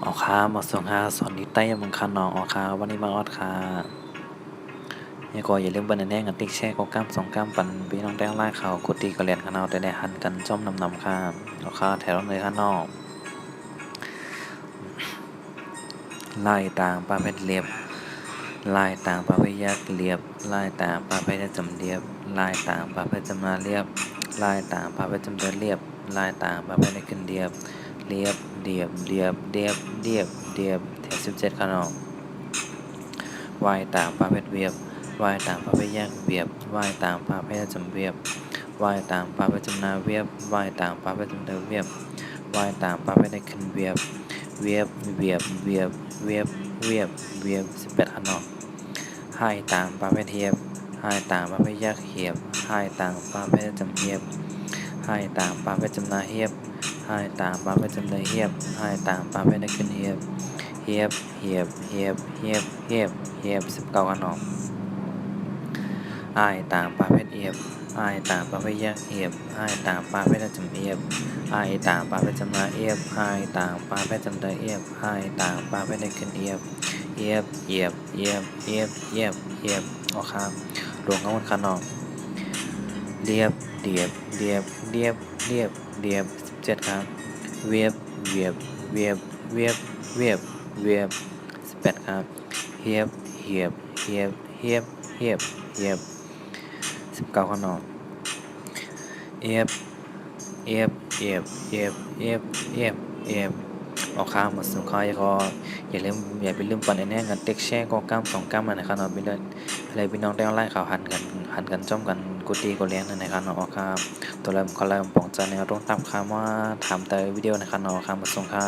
ออกค่ะมาส่งค่ะสอนดีใต้ยมังคันน้องออกค่ะวันนี้มาออดค่ะยังก็อย่าลืมบันแน่กันติ๊กแชร์ก็ก้ามสองก้ามปันพี่น้องแดงไล่ข่าวกดตีกระเรียนกันเอาแต่ได้หันกันจ้อมนำค่ะออกค่ะแถวเลยค่ะน้องไล่ต่างประเภทเรียบลายต่างประเภทยักเรียบลายต่างประเภทจำเรียบลายต่างประเภทจำนาเรียบลายต่างประเภทจำเดินเรียบลายต่างประเภทในขึ้นเรียบเรียบเรียบเรียบเรียบเรียบเรียบแถว17ค่ะน้องวายต่างประเภทเวียบวายต่างประเภทแยกเวียบวายต่างประเภทจำเวียบวายต่างประเภทจำนาเวียบวายต่างประเภทจำเดินเวียบวายต่างประเภทในขึ้นเวียบเวียบเวียบเวียบเวียบเวียบเวียบ18ค่ะน้องให้ต่างประเภทเทียบให้ต่างประเภทแยกเหียบให้ต่างประเภทจำเหียบให้ต่างประเภทจำนาเหียบให้ต่างประเภทจำเลยเหียบให้ต่างประเภทในขึ้นเหียบเหียบเหียบเหียบเหียบเหียบเหียบ19ค่ะน้องอ้ายต่างประเภทเอียบอ้ายต่างประเภทแยกเอียบอ้ายต่างประเภทจำเอียบอ้ายต่างประเภทจำนาเอียบอ้ายต่างประเภทจำเลยเอียบอ้ายต่างประเภทในขึ้นเอียบเอียบเอียบเอียบเอียบเอียบเอียบออกครับรวมกันหมดค่ะน้องเรียบเรียบเรียบเรียบเรียบเรียบ17ครับเวียบเวียบเวียบเวียบเวียบเวียบ18ครับเฮียบเหียบเหียบเหียบเหียบเหียบ19ครับน้องเอียบเอียบเอียบเอียบเอียบเอียบเอียบออกข้ามหมดสุดข้อยก็อย่าไปลืมปั่นแน่กันเต็กแช่ก็ก้ามสองก้ามมานะครับเนาะไปเลยอะไรพี่น้องได้ไล่ข่าวหันกันจ้อมกันกูตีกูเลี้ยงนะครับเนาะออกข้ามตัวเริ่มเขาเริ่มปองใจในรุ่งตับคำว่าถามเตยวิดีโอนะครับเนาะข้ามหมดสุดข้า